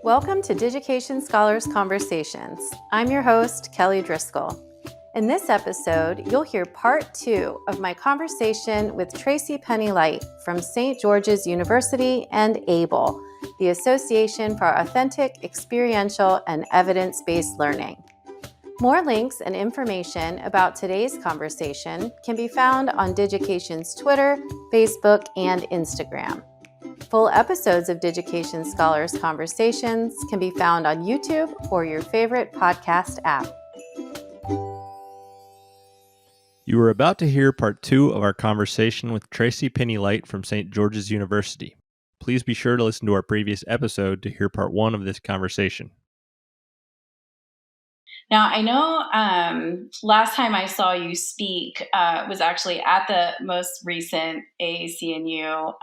Welcome to Digication Scholars Conversations. I'm your host, Kelly Driscoll. In this episode, you'll hear part 2 of my conversation with Tracy Penny Light from St. George's University and AAEEBL, the Association for Authentic, Experiential, and Evidence-Based Learning. More links and information about today's conversation can be found on Digication's Twitter, Facebook, and Instagram. Full episodes of Digication Scholars Conversations can be found on YouTube or your favorite podcast app. You are about to hear part 2 of our conversation with Tracy Penny Light from St. George's University. Please be sure to listen to our previous episode to hear part 1 of this conversation. Now, I know last time I saw you speak was actually at the most recent AACNU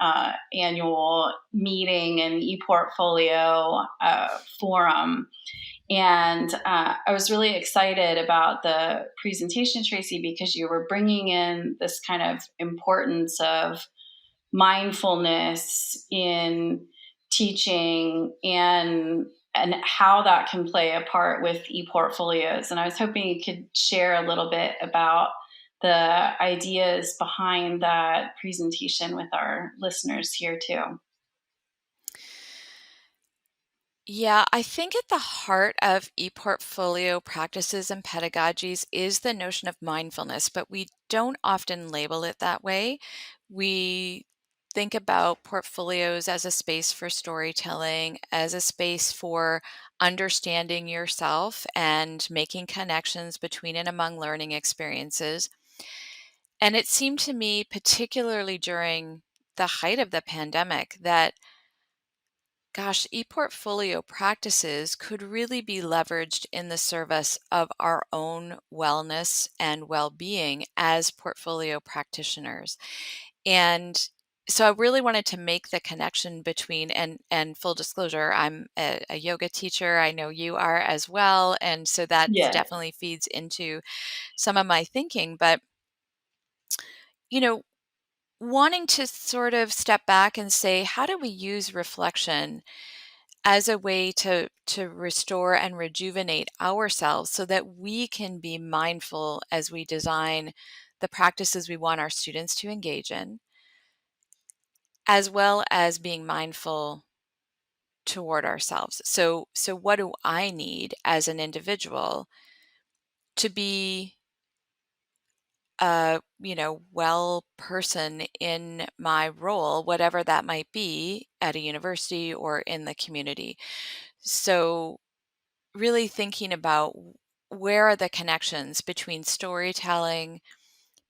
annual meeting and ePortfolio forum. And I was really excited about the presentation, Tracy, because you were bringing in this kind of importance of mindfulness in teaching and how that can play a part with ePortfolios. And I was hoping you could share a little bit about the ideas behind that presentation with our listeners here too. Yeah, I think at the heart of ePortfolio practices and pedagogies is the notion of mindfulness, but we don't often label it that way. We think about portfolios as a space for storytelling, as a space for understanding yourself and making connections between and among learning experiences. And it seemed to me, particularly during the height of the pandemic, that gosh, ePortfolio practices could really be leveraged in the service of our own wellness and well-being as portfolio practitioners. And so I really wanted to make the connection between, and full disclosure, I'm a yoga teacher. I know you are as well. And so that definitely feeds into some of my thinking. But, wanting to sort of step back and say, how do we use reflection as a way to restore and rejuvenate ourselves so that we can be mindful as we design the practices we want our students to engage in, as well as being mindful toward ourselves. So what do I need as an individual to be a well person in my role, whatever that might be at a university or in the community? So really thinking about where are the connections between storytelling,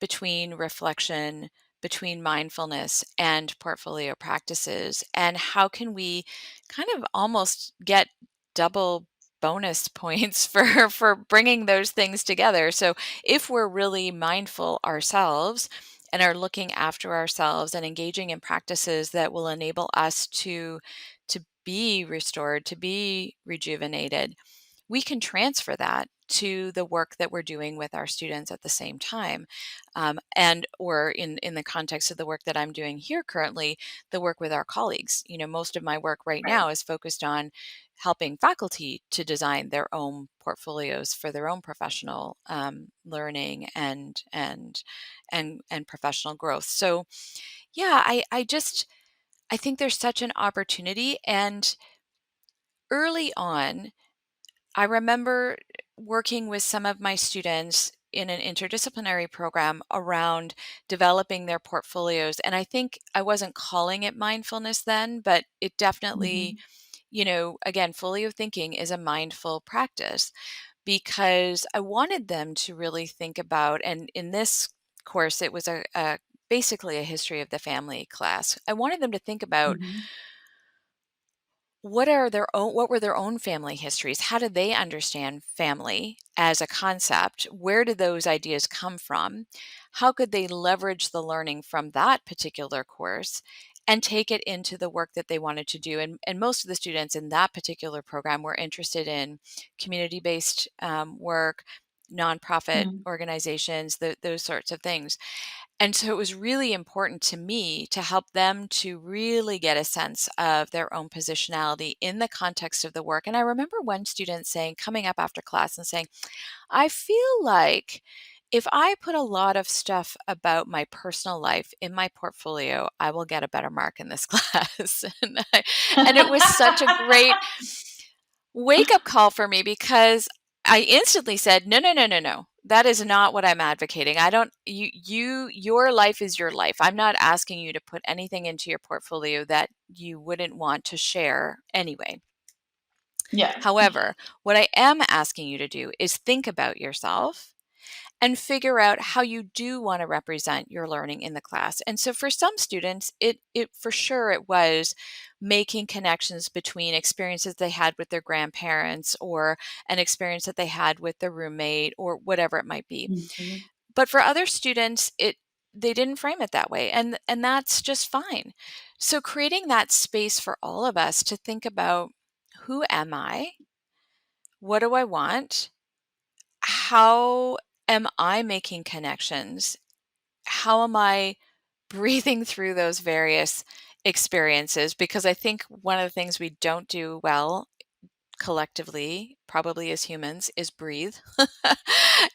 between reflection, between mindfulness and portfolio practices, and how can we kind of almost get double bonus points for bringing those things together. So if we're really mindful ourselves and are looking after ourselves and engaging in practices that will enable us to be restored, to be rejuvenated, we can transfer that to the work that we're doing with our students at the same time. Or in the context of the work that I'm doing here currently, the work with our colleagues. Most of my work right now is focused on helping faculty to design their own portfolios for their own professional learning and professional growth. So yeah, I think there's such an opportunity. And early on, I remember working with some of my students in an interdisciplinary program around developing their portfolios. And I think I wasn't calling it mindfulness then, but it definitely, again, folio thinking is a mindful practice because I wanted them to really think about, and in this course, it was basically a history of the family class. I wanted them to think about what were their own family histories? How did they understand family as a concept? Where did those ideas come from? How could they leverage the learning from that particular course and take it into the work that they wanted to do? And most of the students in that particular program were interested in community-based work, nonprofit organizations, those sorts of things. And so it was really important to me to help them to really get a sense of their own positionality in the context of the work. And I remember one student saying, coming up after class and saying, I feel like if I put a lot of stuff about my personal life in my portfolio, I will get a better mark in this class. And it was such a great wake-up call for me, because I instantly said, no, no, no, no, no. That is not what I'm advocating. Your life is your life. I'm not asking you to put anything into your portfolio that you wouldn't want to share anyway. Yeah. However, what I am asking you to do is think about yourself and figure out how you do want to represent your learning in the class. And so for some students, it for sure it was making connections between experiences they had with their grandparents or an experience that they had with their roommate or whatever it might be. Mhm. But for other students, they didn't frame it that way, and that's just fine. So creating that space for all of us to think about, who am I? What do I want? How am I making connections? How am I breathing through those various experiences? Because I think one of the things we don't do well collectively, probably as humans, is breathe.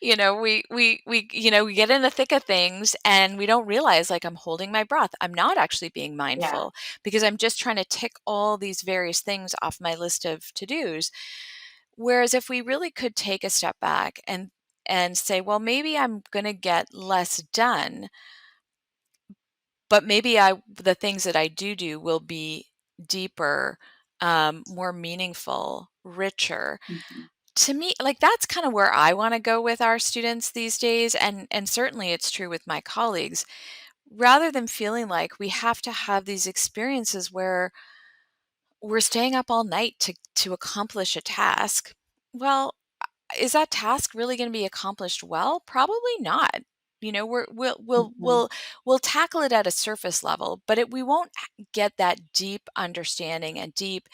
We get in the thick of things and we don't realize, like, I'm holding my breath. I'm not actually being Yeah. mindful because I'm just trying to tick all these various things off my list of to-dos. Whereas if we really could take a step back and say, well, maybe I'm going to get less done, but maybe the things that I do will be deeper, more meaningful, richer. Mhm. To me, like, that's kind of where I want to go with our students these days, and certainly it's true with my colleagues. Rather than feeling like we have to have these experiences where we're staying up all night to accomplish a task. Well, is that task really going to be accomplished well? Probably not. Mhm. We'll tackle it at a surface level, but we won't get that deep understanding and deep,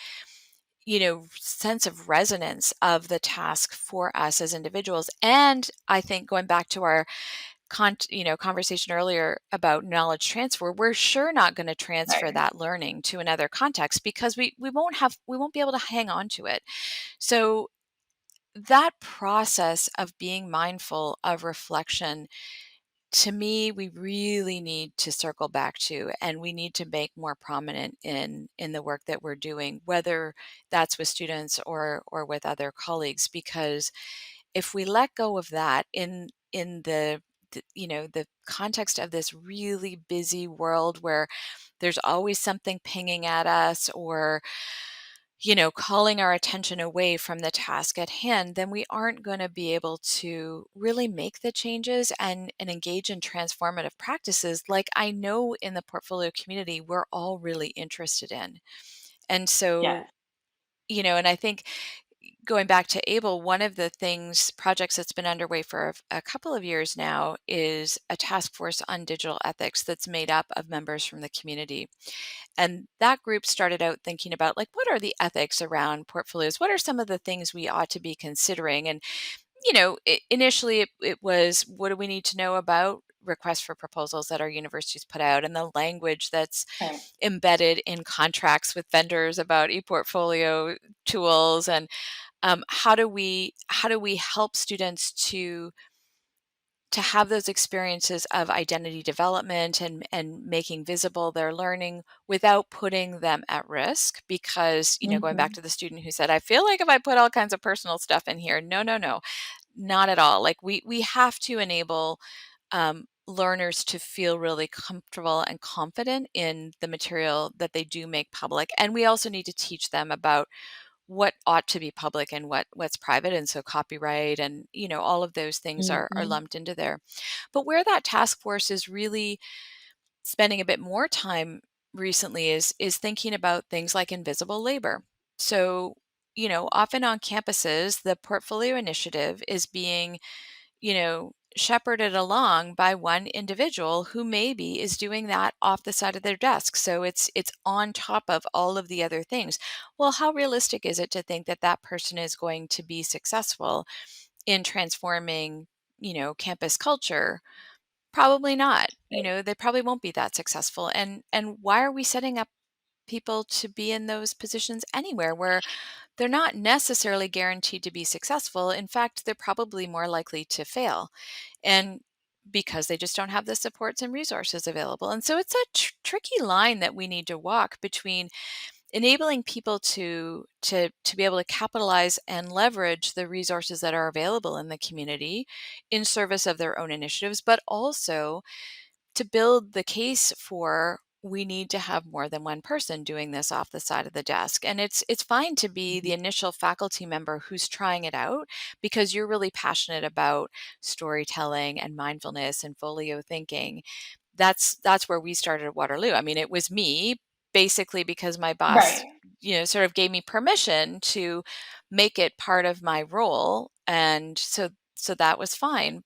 sense of resonance of the task for us as individuals. And I think, going back to our conversation earlier about knowledge transfer, we're sure not going to transfer Right. that learning to another context because we won't be able to hang on to it. So that process of being mindful of reflection, to me, we really need to circle back to, and we need to make more prominent in the work that we're doing, whether that's with students or with other colleagues. Because if we let go of that in the context of this really busy world where there's always something pinging at us, or calling our attention away from the task at hand, then we aren't going to be able to really make the changes and engage in transformative practices like I know in the portfolio community we're all really interested in. And Yeah. so, and I think, going back to AAEEBL, one of the projects that's been underway for a couple of years now is a task force on digital ethics that's made up of members from the community. And that group started out thinking about, like, what are the ethics around portfolios? What are some of the things we ought to be considering? And, initially it was, what do we need to know about requests for proposals that our universities put out, and the language that's Right. embedded in contracts with vendors about ePortfolio tools, and how do we help students to have those experiences of identity development and making visible their learning without putting them at risk. Because, going back Mhm. to the student who said, I feel like if I put all kinds of personal stuff in here, no, no, no, not at all. Like, we have to enable learners to feel really comfortable and confident in the material that they do make public. And we also need to teach them about what ought to be public and what's private. And so copyright and, all of those things are Mhm. lumped into there. But where that task force is really spending a bit more time recently is thinking about things like invisible labor. So, often on campuses, the portfolio initiative is being, shepherded along by one individual who maybe is doing that off the side of their desk. So it's on top of all of the other things. Well, how realistic is it to think that that person is going to be successful in transforming, campus culture? Probably not. They probably won't be that successful. And why are we setting up people to be in those positions anywhere where they're not necessarily guaranteed to be successful? In fact, they're probably more likely to fail. And because they just don't have the supports and resources available. And so it's a tricky line that we need to walk between enabling people to be able to capitalize and leverage the resources that are available in the community in service of their own initiatives, but also to build the case for we need to have more than one person doing this off the side of the desk. And it's fine to be the initial faculty member who's trying it out because you're really passionate about storytelling and mindfulness and folio thinking. That's where we started at Waterloo. I mean, it was me basically because my boss, Right. sort of gave me permission to make it part of my role. And so that was fine.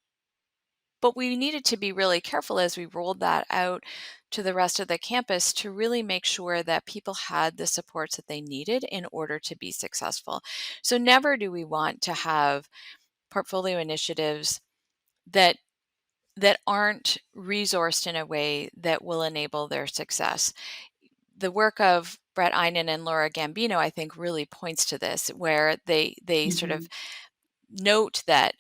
But we needed to be really careful as we rolled that out to the rest of the campus to really make sure that people had the supports that they needed in order to be successful. So never do we want to have portfolio initiatives that aren't resourced in a way that will enable their success. The work of Brett Einen and Laura Gambino, I think, really points to this, where they sort of note that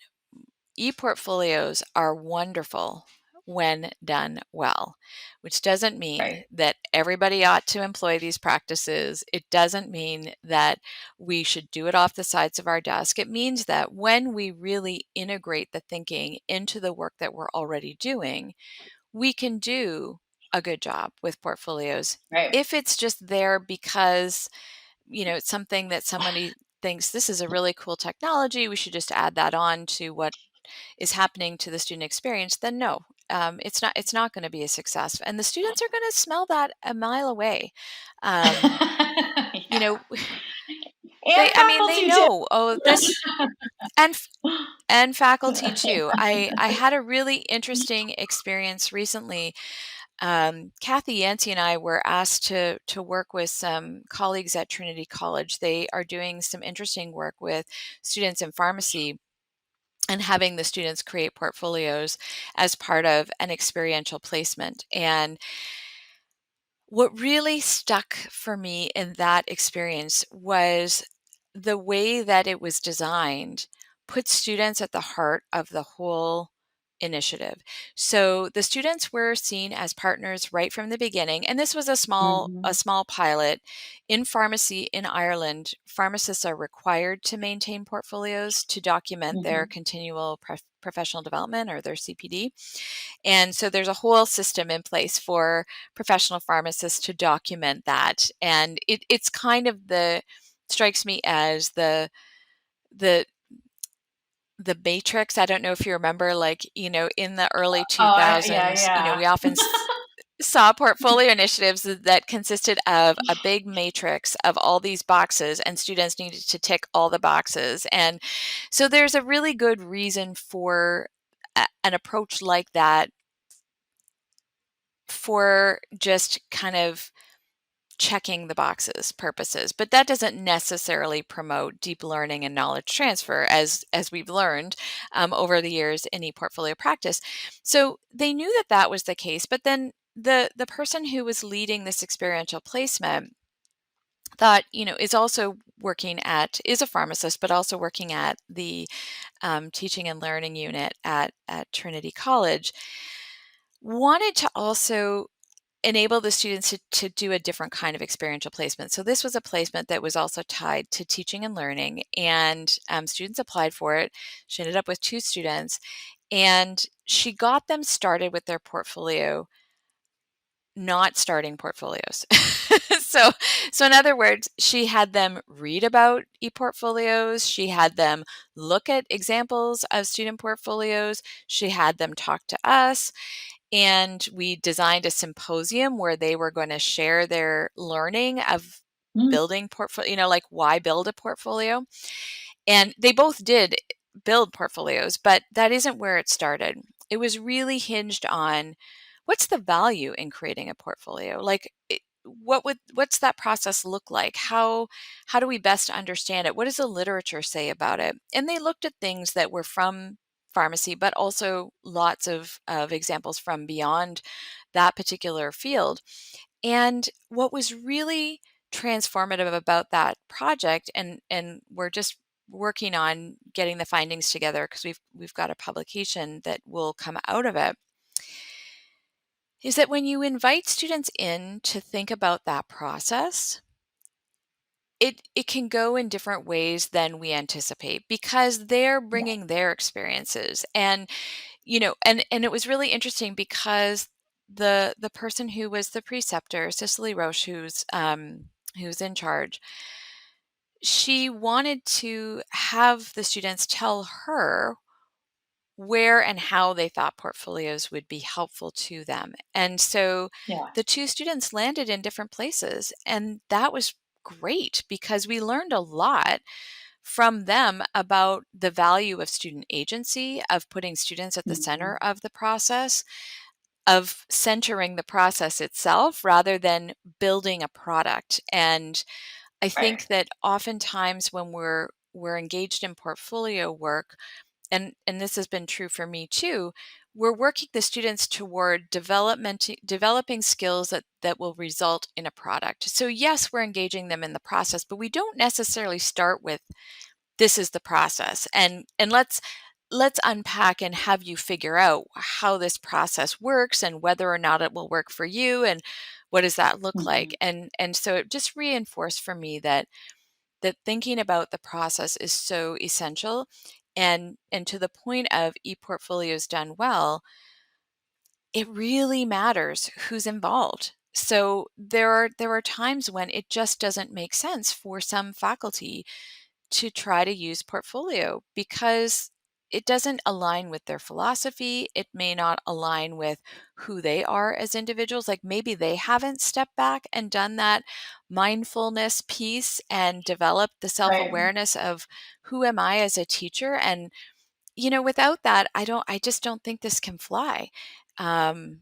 ePortfolios are wonderful when done well, which doesn't mean Right. that everybody ought to employ these practices. It doesn't mean that we should do it off the sides of our desk. It means that when we really integrate the thinking into the work that we're already doing, we can do a good job with portfolios. Right. If it's just there because, it's something that somebody thinks this is a really cool technology, we should just add that on to what is happening to the student experience, then no, it's not going to be a success, and the students are going to smell that a mile away. You Yeah. know, And they faculty too. know, oh, this, and faculty too. I had a really interesting experience recently. Kathy Yancey and I were asked to work with some colleagues at Trinity College. They are doing some interesting work with students in pharmacy and having the students create portfolios as part of an experiential placement. And what really stuck for me in that experience was the way that it was designed put students at the heart of the whole initiative. So the students were seen as partners right from the beginning, and this was a small pilot. In pharmacy in Ireland, pharmacists are required to maintain portfolios to document their continual professional development, or their CPD. And so there's a whole system in place for professional pharmacists to document that. And it's kind of strikes me as the the matrix. I don't know if you remember, like, in the early Yeah, 2000s, yeah. we often saw portfolio initiatives that consisted of a big matrix of all these boxes, and students needed to tick all the boxes. And so there's a really good reason for an approach like that, for just kind of checking the boxes purposes, but that doesn't necessarily promote deep learning and knowledge transfer, as we've learned over the years in ePortfolio practice. So they knew that that was the case, but then the person who was leading this experiential placement thought, is also is a pharmacist, but also working at the teaching and learning unit at Trinity College, wanted to also enable the students to do a different kind of experiential placement. So this was a placement that was also tied to teaching and learning, and students applied for it. She ended up with 2 students, and she got them started with their portfolio, not starting portfolios. so in other words, she had them read about ePortfolios. She had them look at examples of student portfolios. She had them talk to us. And we designed a symposium where they were going to share their learning of building portfolio, like why build a portfolio. And they both did build portfolios, but that isn't where it started. It was really hinged on what's the value in creating a portfolio? Like, what's that process look like? How do we best understand it? What does the literature say about it? And they looked at things that were from pharmacy, but also lots of examples from beyond that particular field. And what was really transformative about that project, and we're just working on getting the findings together because we've got a publication that will come out of it, is that when you invite students in to think about that process, it can go in different ways than we anticipate because they're Yeah. bringing their experiences. And and it was really interesting because the person who was the preceptor, Cicely Roche, who's in charge, she wanted to have the students tell her where and how they thought portfolios would be helpful to them. And so Yeah. the two students landed in different places, and that was great because we learned a lot from them about the value of student agency, of putting students at the Mhm. center of the process, of centering the process itself rather than building a product. And I Right. think that oftentimes when we're engaged in portfolio work, and this has been true for me too, we're working the students toward developing skills that will result in a product. So yes, we're engaging them in the process, but we don't necessarily start with this is the process, and let's unpack and have you figure out how this process works and whether or not it will work for you and what does that look like. Mhm. And so it just reinforced for me that thinking about the process is so essential. And to the point of ePortfolios done well, it really matters who's involved. So there are times when it just doesn't make sense for some faculty to try to use portfolio because it doesn't align with their philosophy. It may not align with who they are as individuals. Like maybe they haven't stepped back and done that mindfulness piece and developed the Right. self-awareness of who am I as a teacher. And without that, I just don't think this can fly. Um,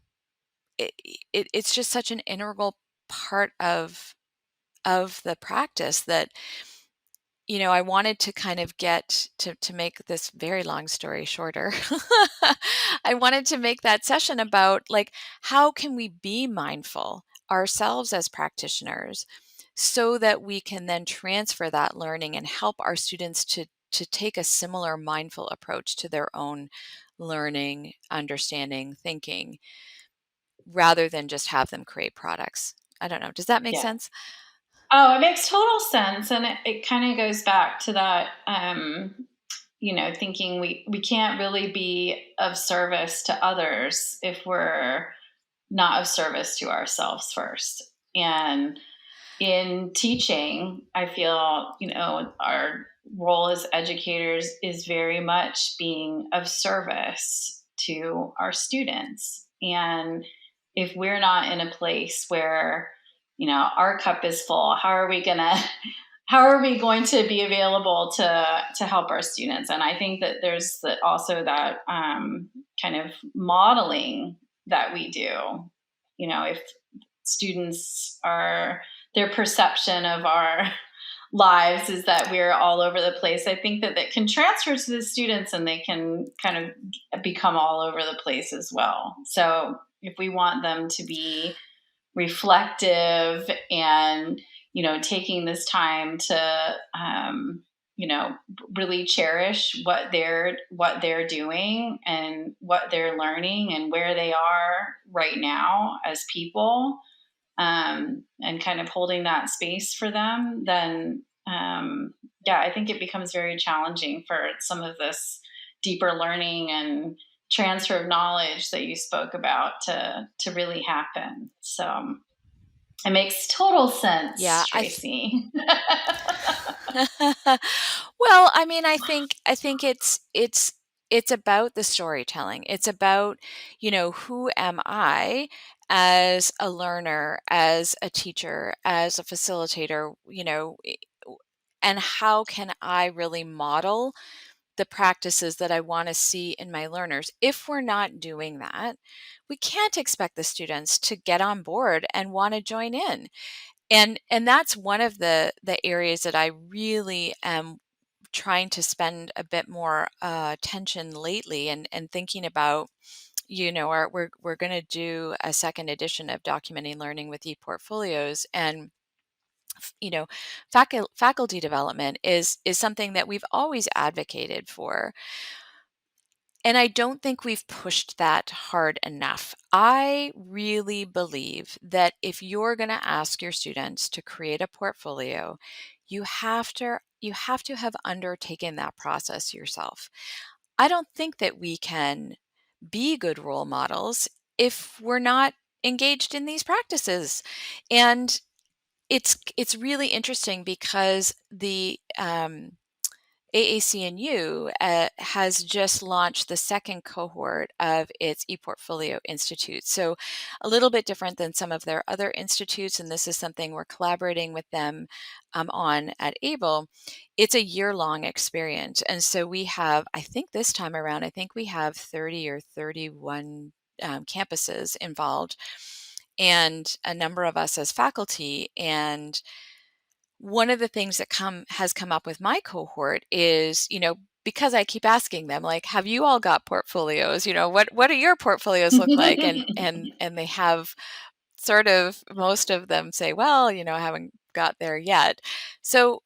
it's just such an integral part of the practice that I wanted to kind of get to make this very long story shorter. I wanted to make that session about like how can we be mindful ourselves as practitioners so that we can then transfer that learning and help our students to take a similar mindful approach to their own learning, understanding, thinking, rather than just have them create products. I don't know. Does that make Yeah. sense? Oh, it makes total sense. And it kind of goes back to that, thinking we can't really be of service to others if we're not of service to ourselves first. And in teaching, I feel, our role as educators is very much being of service to our students. And if we're not in a place where, our cup is full, how are we going to be available to help our students? And I think that there's also that kind of modeling that we do. If students are their perception of our lives is that we're all over the place. I think that can transfer to the students and they can kind of become all over the place as well. So if we want them to be reflective and, taking this time to, really cherish what they're doing and what they're learning and where they are right now as people, and kind of holding that space for them, then yeah, I think it becomes very challenging for some of this deeper learning and transfer of knowledge that you spoke about to really happen. So it makes total sense, Yeah, Tracy. well, I mean, I think it's about the storytelling. It's about, who am I as a learner, as a teacher, as a facilitator, and how can I really model the practices that I want to see in my learners? If we're not doing that, we can't expect the students to get on board and want to join in. And that's one of the areas that I really am trying to spend a bit more attention lately and thinking about, we're going to do a second edition of Documenting Learning with ePortfolios, and faculty development is something that we've always advocated for. And I don't think we've pushed that hard enough. I really believe that if you're going to ask your students to create a portfolio, you have to have undertaken that process yourself. I don't think that we can be good role models if we're not engaged in these practices. And it's really interesting because the AACNU has just launched the second cohort of its ePortfolio Institute. So a little bit different than some of their other institutes, and this is something we're collaborating with them on at AAEEBL. It's a year-long experience. And so we have, I think this time around, we have 30 or 31 campuses involved, and a number of us as faculty. And one of the things that has come up with my cohort is, because I keep asking them, like, have you all got portfolios? What do your portfolios look like? And they have sort of, most of them say, well, I haven't got there yet. So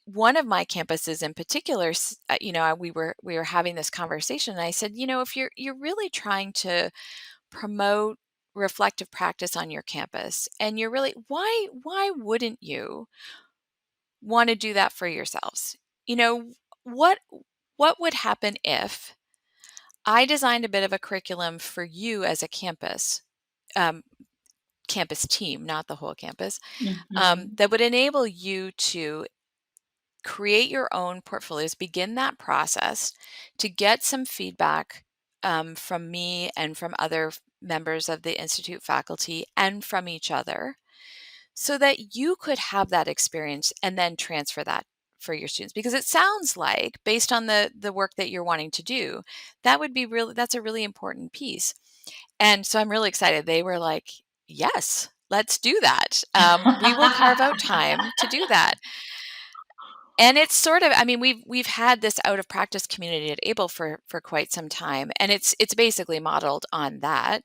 one of my campuses in particular, we were having this conversation, and I said, if you're really trying to promote reflective practice on your campus, and you're really, why wouldn't you want to do that for yourselves? What would happen if I designed a bit of a curriculum for you as a campus team, not the whole campus, that would enable you to create your own portfolios, begin that process to get some feedback from me and from other members of the Institute faculty and from each other, so that you could have that experience and then transfer that for your students. Because it sounds like, based on the work that you're wanting to do, that's a really important piece. And so I'm really excited. They were like, yes, let's do that. We will carve out time to do that. And it's sort of, we've had this out of practice community at AAEEBL for quite some time, and it's basically modeled on that.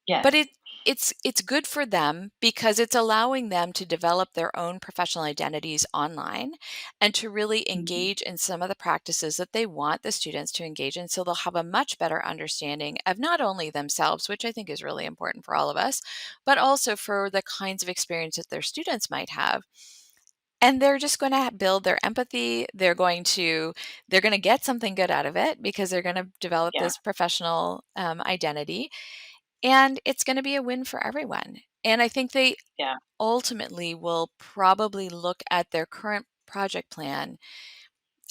Yes. But it's good for them because it's allowing them to develop their own professional identities online and to really engage in some of the practices that they want the students to engage in. So they'll have a much better understanding of not only themselves, which I think is really important for all of us, but also for the kinds of experience that their students might have. And they're just going to build their empathy. They're going to get something good out of it because they're going to develop this professional identity. And it's going to be a win for everyone. And I think they ultimately will probably look at their current project plan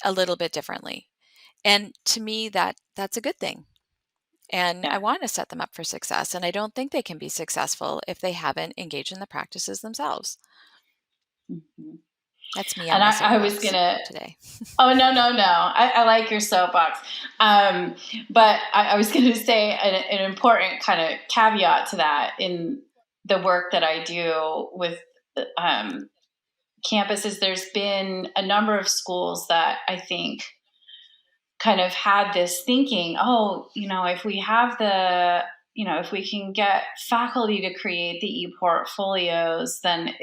a little bit differently. And to me, that's a good thing. And I want to set them up for success. And I don't think they can be successful if they haven't engaged in the practices themselves. That's me on my soapbox today. Oh, no. I like your soapbox. But I was going to say an important kind of caveat to that in the work that I do with campuses. There's been a number of schools that I think kind of had this thinking, if we have if we can get faculty to create the ePortfolios, then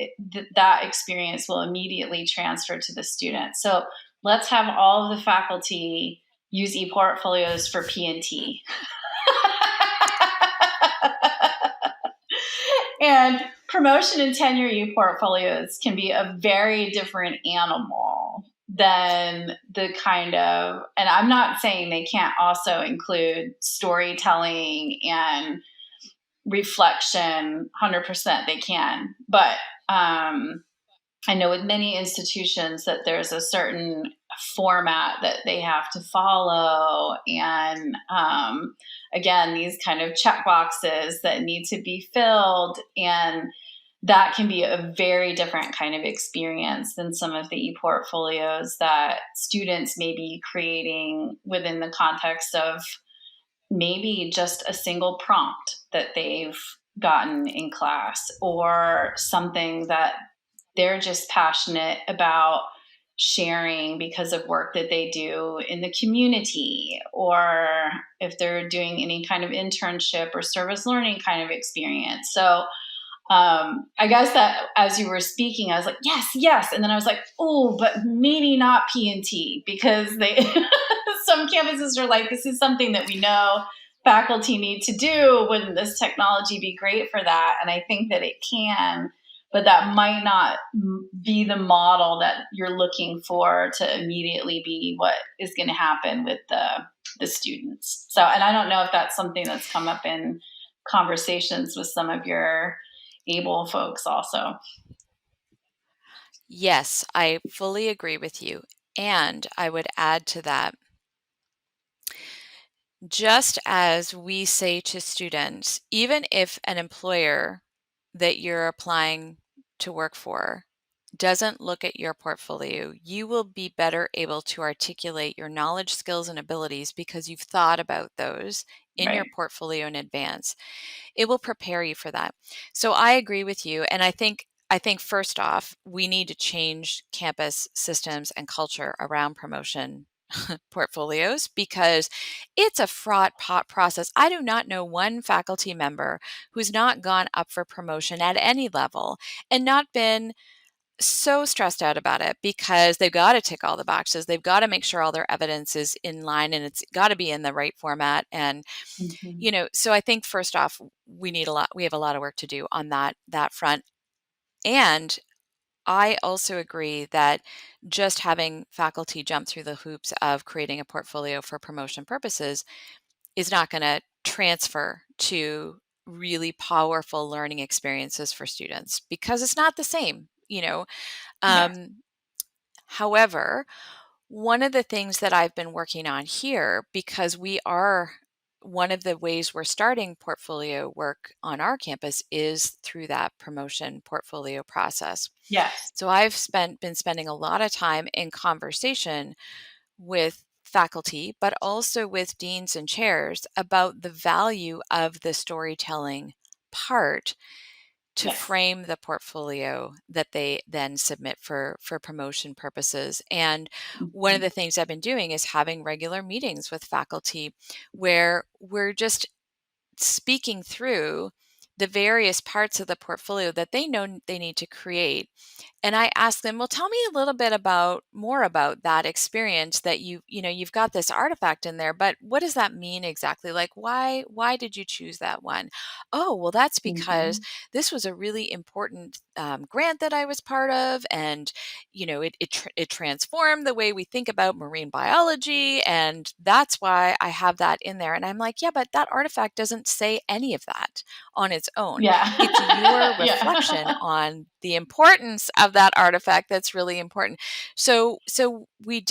that experience will immediately transfer to the students. So let's have all of the faculty use ePortfolios for P&T. And promotion and tenure ePortfolios can be a very different animal than the kind of, and I'm not saying they can't also include storytelling and reflection. 100% they can. But I know with many institutions that there's a certain format that they have to follow. And again, these kind of check boxes that need to be filled. And that can be a very different kind of experience than some of the ePortfolios that students may be creating within the context of maybe just a single prompt that they've gotten in class, or something that they're just passionate about sharing because of work that they do in the community, or if they're doing any kind of internship or service learning kind of experience. So I guess that as you were speaking, I was like, yes, yes. And then I was like, oh, but maybe not P&T, because they some campuses are like, this is something that we know faculty need to do. Wouldn't this technology be great for that? And I think that it can, but that might not be the model that you're looking for to immediately be what is going to happen with the students. So, and I don't know if that's something that's come up in conversations with some of your able folks also. Yes, I fully agree with you. And I would add to that, just as we say to students, even if an employer that you're applying to work for doesn't look at your portfolio, you will be better able to articulate your knowledge, skills, and abilities because you've thought about those in your Right. portfolio in advance. It will prepare you for that. So I agree with you. And I think first off, we need to change campus systems and culture around promotion portfolios because it's a fraught process. I do not know one faculty member who's not gone up for promotion at any level and not been so stressed out about it because they've got to tick all the boxes. They've got to make sure all their evidence is in line and it's got to be in the right format. And, Mm-hmm. so I think first off, we have a lot of work to do on that front. And I also agree that just having faculty jump through the hoops of creating a portfolio for promotion purposes is not going to transfer to really powerful learning experiences for students because it's not the same. Yes. However, one of the things that I've been working on here, because one of the ways we're starting portfolio work on our campus is through that promotion portfolio process. Yes. So I've been spending a lot of time in conversation with faculty, but also with deans and chairs about the value of the storytelling part to Yes. frame the portfolio that they then submit for promotion purposes. And one of Mm-hmm. the things I've been doing is having regular meetings with faculty where we're just speaking through the various parts of the portfolio that they know they need to create. And I ask them, well, tell me a little bit more about that experience that you've got this artifact in there, but what does that mean exactly? Like, why did you choose that one? Oh, well, that's because Mm-hmm. this was a really important grant that I was part of. And, it transformed the way we think about marine biology. And that's why I have that in there. And I'm like, yeah, but that artifact doesn't say any of that on its own. Yeah. It's your reflection Yeah. on the importance of that artifact that's really important. So we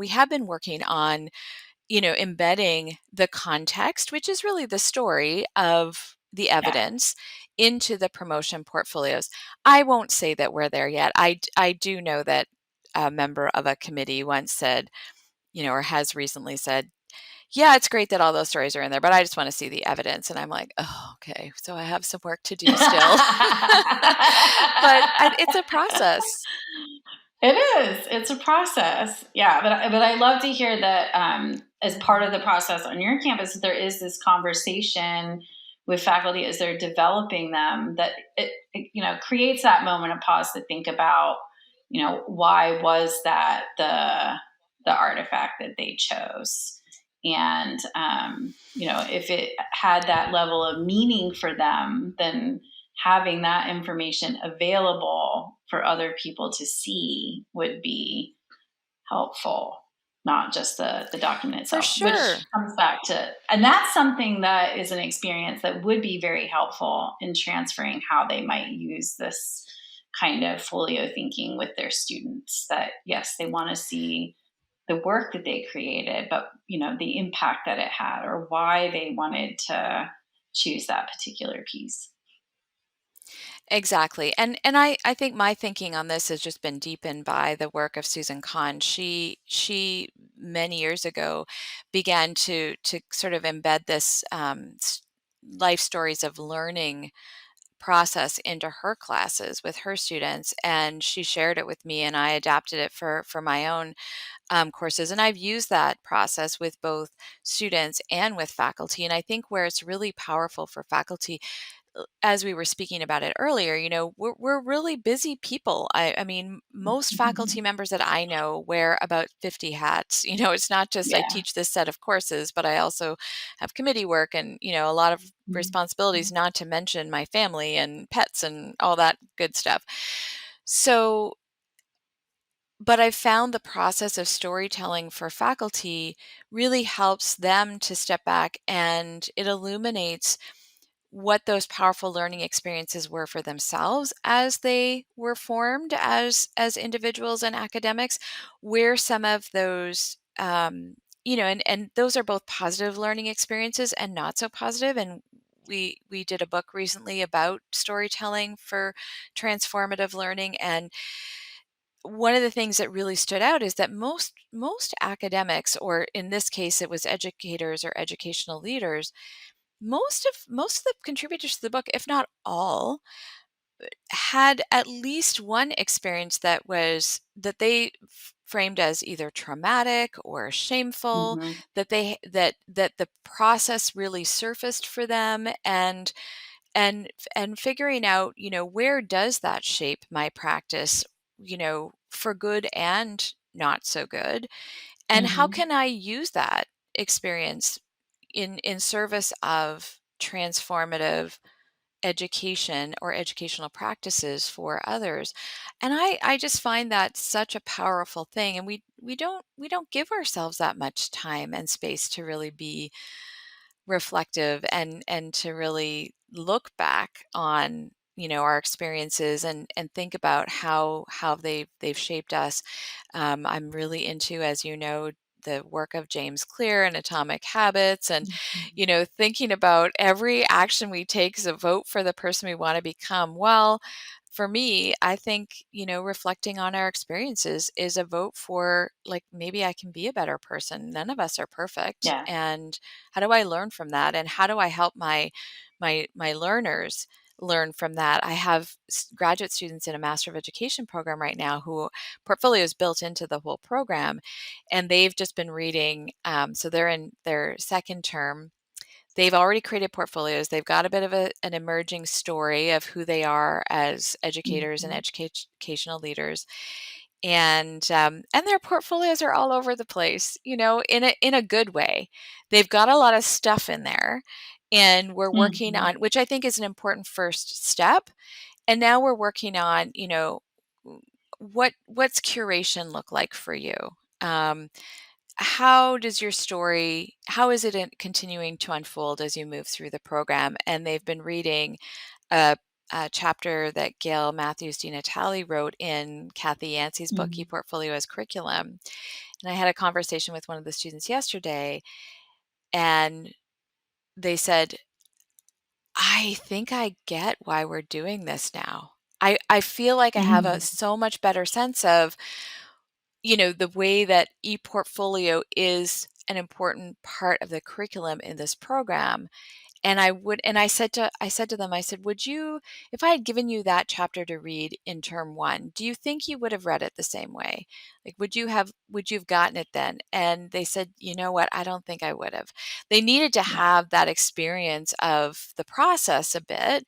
have been working on, embedding the context, which is really the story of the Yeah. evidence, into the promotion portfolios. I won't say that we're there yet. I do know that a member of a committee once said, or has recently said, yeah, it's great that all those stories are in there, but I just want to see the evidence. And I'm like, oh, okay. So I have some work to do still. But it's a process. It is. It's a process. Yeah, but I love to hear that as part of the process on your campus, there is this conversation with faculty as they're developing them that it creates that moment of pause to think about why was that the artifact that they chose, and if it had that level of meaning for them, then having that information available for other people to see would be helpful, not just the document For itself, which sure. comes back to, and that's something that is an experience that would be very helpful in transferring how they might use this kind of folio thinking with their students. That yes, they want to see the work that they created, but the impact that it had or why they wanted to choose that particular piece. Exactly. And I think my thinking on this has just been deepened by the work of Susan Kahn. She many years ago began to sort of embed this life stories of learning process into her classes with her students, and she shared it with me, and I adapted it for my own courses. And I've used that process with both students and with faculty. And I think where it's really powerful for faculty, as we were speaking about it earlier, we're really busy people. I mean, most faculty members that I know wear about 50 hats. It's not just I Yeah. teach this set of courses, but I also have committee work and, a lot of responsibilities, not to mention my family and pets and all that good stuff. So, but I've found the process of storytelling for faculty really helps them to step back, and it illuminates what those powerful learning experiences were for themselves as they were formed as individuals and academics, where some of those and those are both positive learning experiences and not so positive. And we did a book recently about storytelling for transformative learning, and one of the things that really stood out is that most academics, or in this case it was educators or educational leaders, most of the contributors to the book, if not all, had at least one experience that they framed as either traumatic or shameful, Mm-hmm. that the process really surfaced for them, and figuring out, where does that shape my practice, for good and not so good, and how Mm-hmm. can I use that experience in service of transformative education or educational practices for others. And I just find that such a powerful thing, and we don't give ourselves that much time and space to really be reflective, and to really look back on, our experiences, and think about how they've shaped us. I'm really into, as you know, the work of James Clear and Atomic Habits, and thinking about every action we take is a vote for the person we want to become. Well, for me, I think, reflecting on our experiences is a vote for, like, maybe I can be a better person. None of us are perfect. Yeah. And how do I learn from that? And how do I help my learners learn from that? I have graduate students in a Master of Education program right now who portfolio is built into the whole program, and they've just been reading. So they're in their second term. They've already created portfolios. They've got a bit of an emerging story of who they are as educators and Mm-hmm. educational leaders, and their portfolios are all over the place, in a good way. They've got a lot of stuff in there, and we're working Mm-hmm. on, which I think is an important first step. And now we're working on, what's curation look like for you? Um, how does your story, how is it continuing to unfold as you move through the program? And they've been reading a, a chapter that Gail Matthews DiNatale wrote in Kathy Yancey's book, Mm-hmm. ePortfolio as Curriculum. And I had a conversation with one of the students yesterday, and they said, I think I get why we're doing this now. I feel like I have a Mm-hmm. so much better sense of, the way that ePortfolio is an important part of the curriculum in this program. And I said to them, I said, would you, if I had given you that chapter to read in term one, do you think you would have read it the same way? Like, would you have gotten it then? And they said, you know what? I don't think I would have. They needed to Yeah. have that experience of the process a bit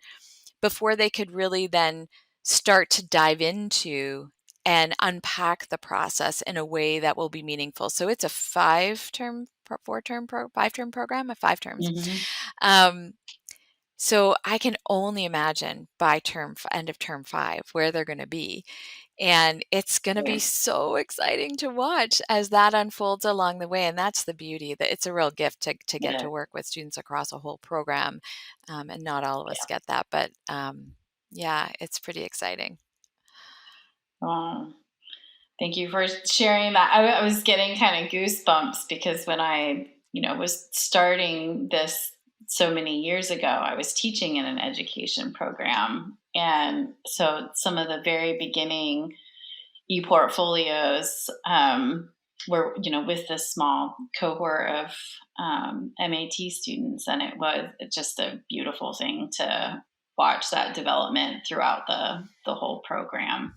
before they could really then start to dive into and unpack the process in a way that will be meaningful. So it's a 5-term, 5-term program, 5 terms. Mm-hmm. Um, so I can only imagine by end of term 5 where they're going to be. And it's going to be Yeah. so exciting to watch as that unfolds along the way. And that's the beauty, that it's a real gift to get Yeah. to work with students across a whole program. And not all of us get that, but yeah, it's pretty exciting. Wow. Thank you for sharing that. I was getting kind of goosebumps because when I, was starting this so many years ago, I was teaching in an education program. And so some of the very beginning ePortfolios were, with this small cohort of MAT students. And it was just a beautiful thing to watch that development throughout the whole program.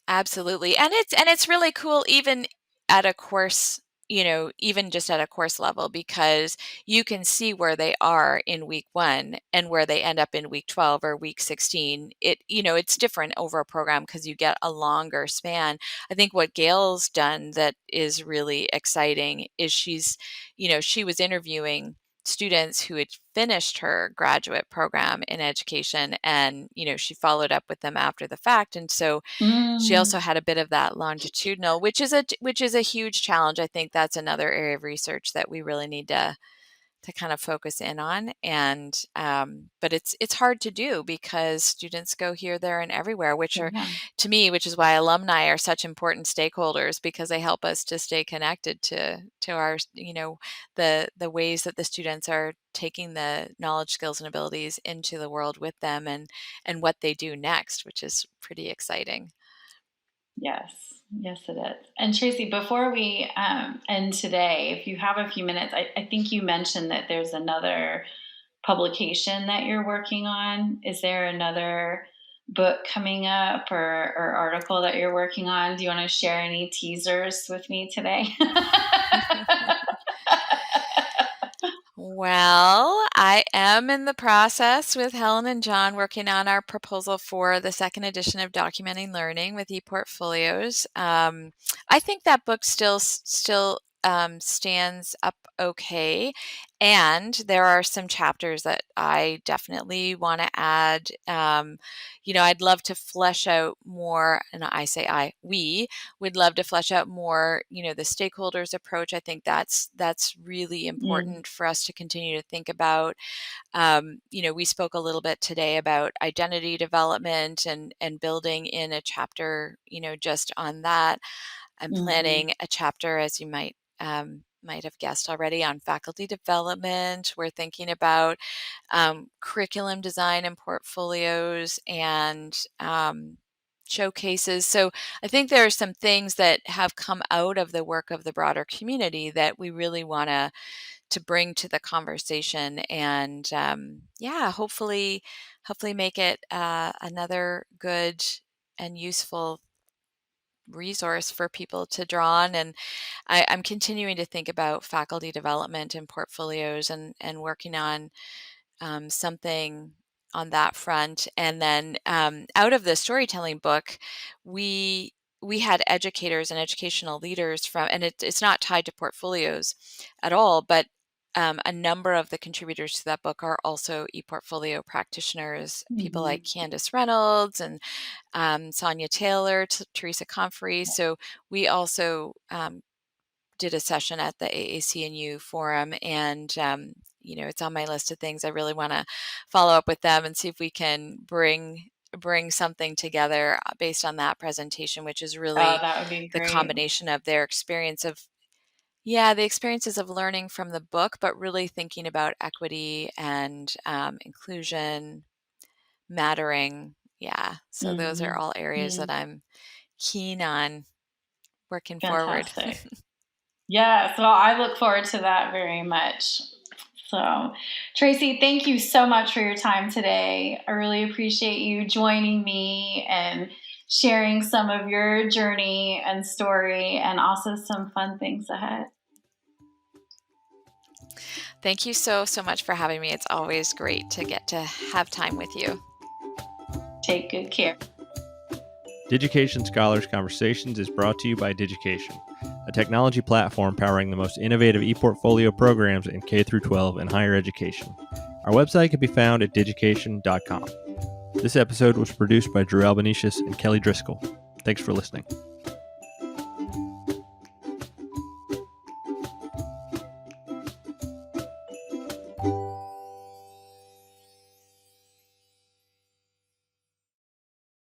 Absolutely. And it's really cool even at a course, even just at a course level, because you can see where they are in week 1 and where they end up in week 12 or week 16. It's different over a program because you get a longer span. I think what Gail's done that is really exciting is she was interviewing students who had finished her graduate program in education, and she followed up with them after the fact. And so she also had a bit of that longitudinal, which is a huge challenge. I think that's another area of research that we really need to kind of focus in on. And but it's hard to do because students go here, there, and everywhere, which is why alumni are such important stakeholders, because they help us to stay connected to our the ways that the students are taking the knowledge, skills, and abilities into the world with them, and what they do next, which is pretty exciting. Yes, it is. And Tracy, before we end today, if you have a few minutes, I think you mentioned that there's another publication that you're working on. Is there another book coming up or article that you're working on? Do you want to share any teasers with me today? Well, I am in the process with Helen and John working on our proposal for the second edition of Documenting Learning with ePortfolios. I think that book still stands up okay, and there are some chapters that I definitely want to add. I'd love to flesh out more, and we would love to flesh out more, the stakeholders approach. I think that's really important for us to continue to think about. We spoke a little bit today about identity development and building in a chapter, just on that. I'm planning a chapter, as you might have guessed already, on faculty development. We're thinking about curriculum design and portfolios and showcases. So I think there are some things that have come out of the work of the broader community that we really want to bring to the conversation, and hopefully make it another good and useful resource for people to draw on. And I'm continuing to think about faculty development and portfolios, and working on something on that front. And then out of the storytelling book, we had educators and educational leaders from, and it's not tied to portfolios at all, but a number of the contributors to that book are also ePortfolio practitioners, people like Candace Reynolds and Sonia Taylor, Teresa Comfrey. So we also did a session at the AACNU forum, and it's on my list of things. I really want to follow up with them and see if we can bring something together based on that presentation, which is really that would be great. The combination of their experience of the experiences of learning from the book, but really thinking about equity and inclusion, mattering. So those are all areas that I'm keen on working forward. Yes, well, I look forward to that very much. So, Tracy, thank you so much for your time today. I really appreciate you joining me and sharing some of your journey and story, and also some fun things ahead. Thank you so much for having me. It's always great to get to have time with you. Take good care. Digication Scholars Conversations is brought to you by Digication, a technology platform powering the most innovative ePortfolio programs in K-12 and higher education. Our website can be found at digication.com. This episode was produced by Drew Albanesius and Kelly Driscoll. Thanks for listening.